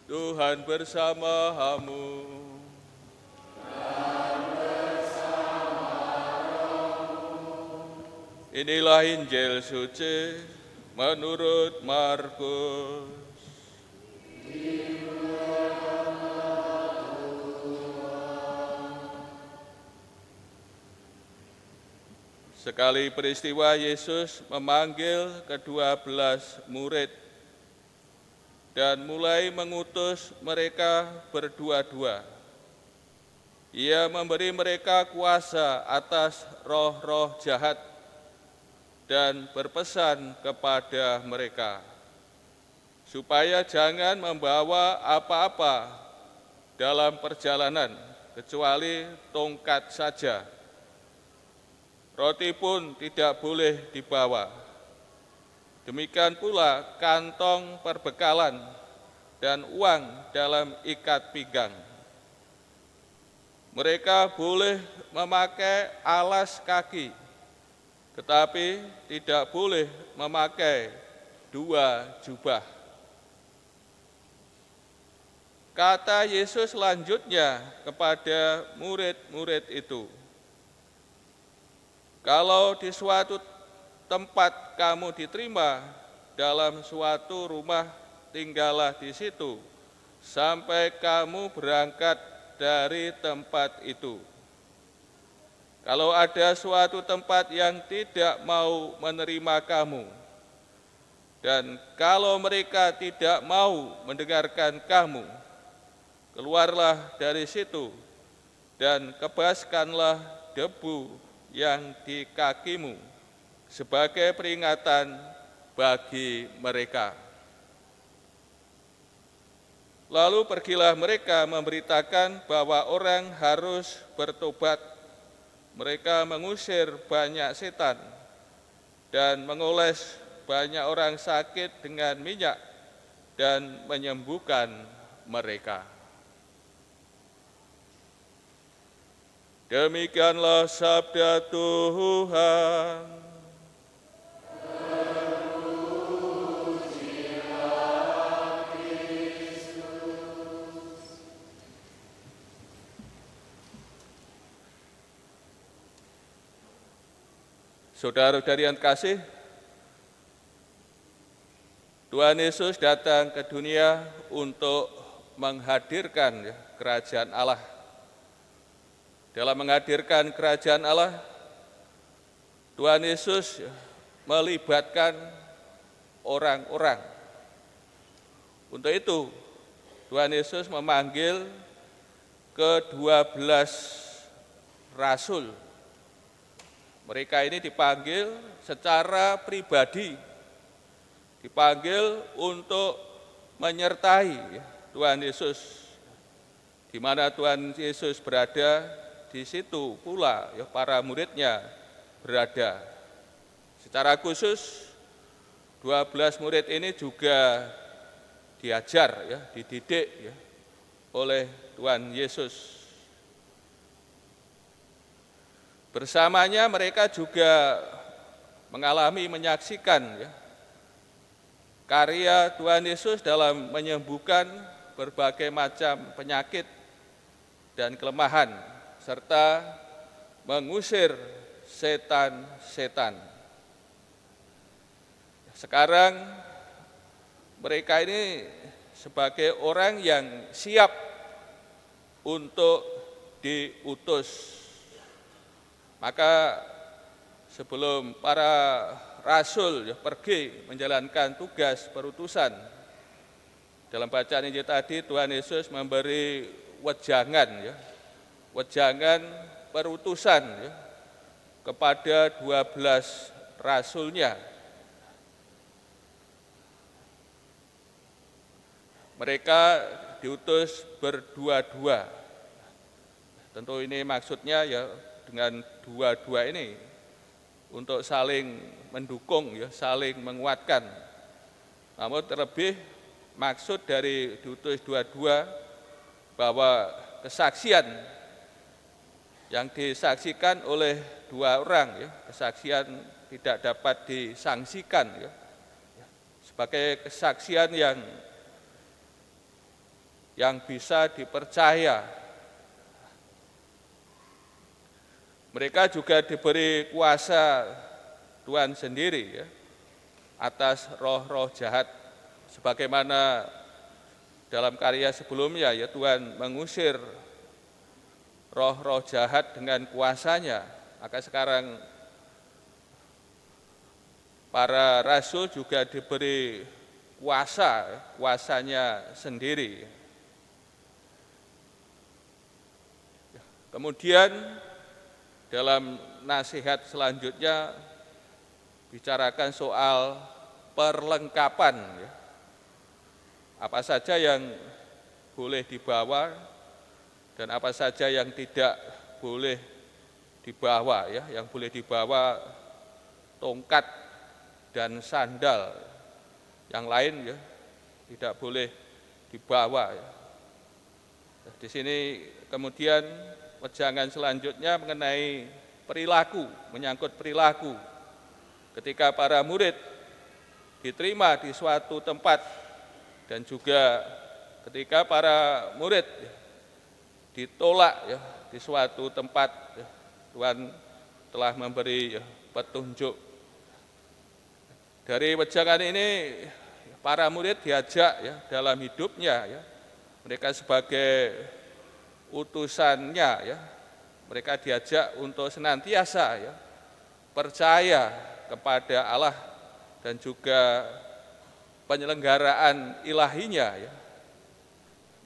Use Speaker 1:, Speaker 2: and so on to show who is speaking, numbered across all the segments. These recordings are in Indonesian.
Speaker 1: Tuhan bersama-Mu. Inilah Injil suci menurut Markus. Sekali peristiwa Yesus memanggil ke-12 murid dan mulai mengutus mereka berdua-dua. Ia memberi mereka kuasa atas roh-roh jahat dan berpesan kepada mereka, supaya jangan membawa apa-apa dalam perjalanan, kecuali tongkat saja. Roti pun tidak boleh dibawa. Demikian pula kantong perbekalan dan uang dalam ikat pinggang. Mereka boleh memakai alas kaki, tetapi tidak boleh memakai 2 jubah. Kata Yesus selanjutnya kepada murid-murid itu, kalau di suatu tempat kamu diterima dalam suatu rumah, tinggallah di situ sampai kamu berangkat dari tempat itu. Kalau ada suatu tempat yang tidak mau menerima kamu, dan kalau mereka tidak mau mendengarkan kamu, keluarlah dari situ dan kebaskanlah debu yang di kakimu sebagai peringatan bagi mereka. Lalu pergilah mereka memberitakan bahwa orang harus bertobat. Mereka mengusir banyak setan dan mengoles banyak orang sakit dengan minyak dan menyembuhkan mereka. Demikianlah sabda Tuhan. Saudara-saudari yang kasih, Tuhan Yesus datang ke dunia untuk menghadirkan kerajaan Allah. Dalam menghadirkan kerajaan Allah, Tuhan Yesus melibatkan orang-orang. Untuk itu, Tuhan Yesus memanggil ke-12 rasul. Mereka ini dipanggil secara pribadi, dipanggil untuk menyertai Tuhan Yesus. Di mana Tuhan Yesus berada, di situ pula para muridnya berada. Secara khusus 12 murid ini juga diajar, dididik oleh Tuhan Yesus. Bersamanya mereka juga menyaksikan karya Tuhan Yesus dalam menyembuhkan berbagai macam penyakit dan kelemahan, serta mengusir setan-setan. Sekarang mereka ini sebagai orang yang siap untuk diutus. Maka sebelum para rasul pergi menjalankan tugas perutusan, dalam bacaan Injil tadi Tuhan Yesus memberi wejangan perutusan kepada 12 rasulnya. Mereka diutus berdua-dua. Tentu ini maksudnya dengan dua-dua ini untuk saling mendukung, saling menguatkan. Namun terlebih maksud dari diutus dua-dua bahwa kesaksian yang disaksikan oleh 2 orang, kesaksian tidak dapat disangsikan, sebagai kesaksian yang yang bisa dipercaya. Mereka juga diberi kuasa Tuhan sendiri ya, atas roh-roh jahat, sebagaimana dalam karya sebelumnya ya Tuhan mengusir roh-roh jahat dengan kuasanya. Maka sekarang para rasul juga diberi kuasanya sendiri. Kemudian dalam nasihat selanjutnya bicarakan soal perlengkapan ya. Apa saja yang boleh dibawa dan apa saja yang tidak boleh dibawa ya. Yang boleh dibawa tongkat dan sandal, yang lain ya tidak boleh dibawa. Di sini kemudian wejangan selanjutnya mengenai perilaku, menyangkut perilaku. Ketika para murid diterima di suatu tempat dan juga ketika para murid ditolak ya, di suatu tempat, ya, Tuhan telah memberi ya, petunjuk. Dari wejangan ini para murid diajak ya dalam hidupnya ya, mereka sebagai utusannya ya, mereka diajak untuk senantiasa ya percaya kepada Allah dan juga penyelenggaraan ilahinya ya.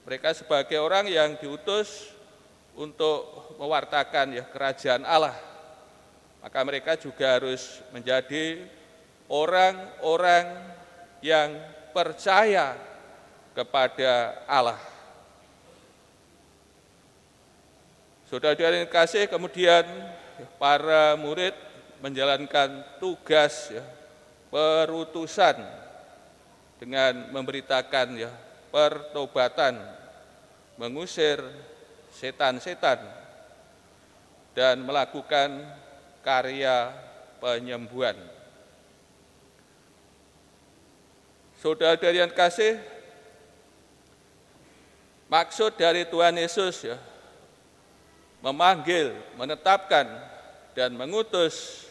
Speaker 1: Mereka sebagai orang yang diutus untuk mewartakan ya kerajaan Allah, maka mereka juga harus menjadi orang-orang yang percaya kepada Allah. Saudara-saudara yang kasih, kemudian para murid menjalankan tugas ya, perutusan dengan memberitakan ya pertobatan, mengusir setan-setan dan melakukan karya penyembuhan. Saudara-saudari yang kasih, maksud dari Tuhan Yesus ya, memanggil, menetapkan, dan mengutus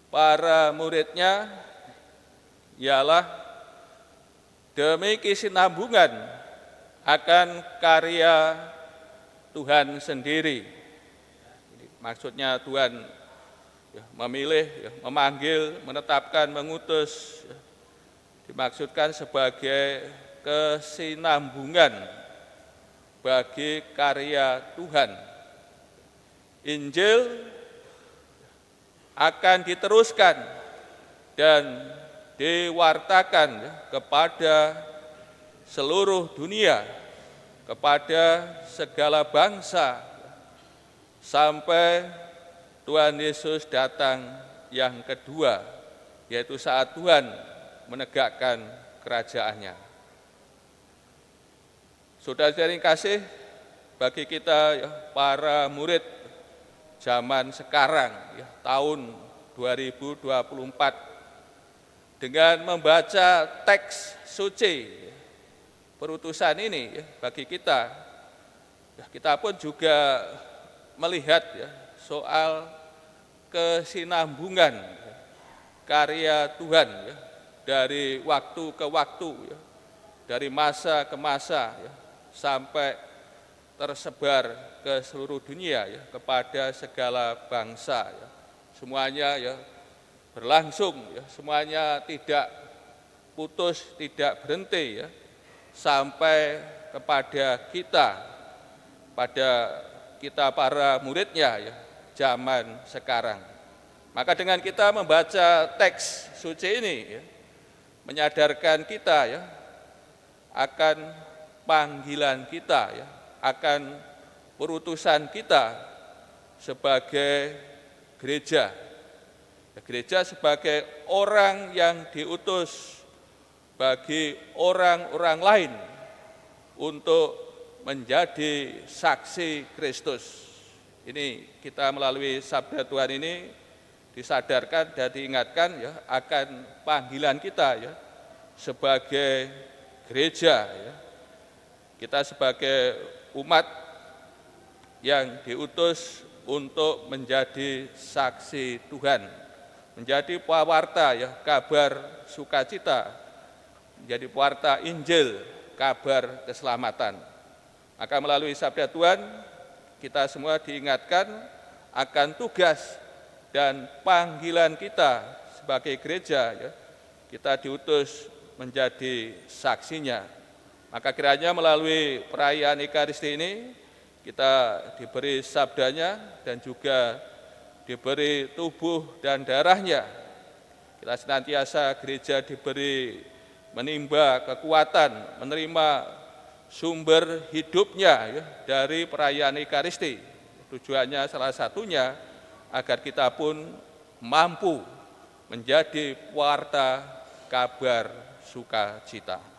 Speaker 1: para muridnya ialah demi kesinambungan akan karya Tuhan sendiri. Maksudnya Tuhan ya, memilih, ya, memanggil, menetapkan, mengutus, ya, dimaksudkan sebagai kesinambungan bagi karya Tuhan. Injil akan diteruskan dan diwartakan ya, kepada seluruh dunia, kepada segala bangsa, sampai Tuhan Yesus datang yang kedua, yaitu saat Tuhan menegakkan kerajaannya. Saudara-saudari yang kasih, bagi kita ya, para murid zaman sekarang ya, tahun 2024, dengan membaca teks suci perutusan ini ya, bagi kita ya, kita pun juga melihat ya, soal kesinambungan ya, karya Tuhan ya, dari waktu ke waktu ya, dari masa ke masa ya, sampai tersebar ke seluruh dunia ya, kepada segala bangsa ya. Semuanya ya berlangsung ya, semuanya tidak putus, tidak berhenti ya, sampai kepada kita, pada kita para muridnya ya, zaman sekarang. Maka dengan kita membaca teks suci ini ya, menyadarkan kita ya akan panggilan kita ya, akan perutusan kita sebagai gereja. Gereja sebagai orang yang diutus bagi orang-orang lain untuk menjadi saksi Kristus. Ini kita melalui sabda Tuhan ini disadarkan dan diingatkan ya akan panggilan kita ya sebagai gereja ya. kita sebagai umat yang diutus untuk menjadi saksi Tuhan, menjadi pewarta ya kabar sukacita, menjadi pewarta Injil, kabar keselamatan. Maka melalui sabda Tuhan, kita semua diingatkan akan tugas dan panggilan kita sebagai gereja, ya. Kita diutus menjadi saksinya. Maka kiranya melalui perayaan Ekaristi ini, kita diberi sabdanya dan juga diberi tubuh dan darahnya. Kita senantiasa gereja diberi menimba kekuatan, menerima sumber hidupnya ya, dari perayaan Ekaristi. Tujuannya salah satunya agar kita pun mampu menjadi pewarta kabar sukacita.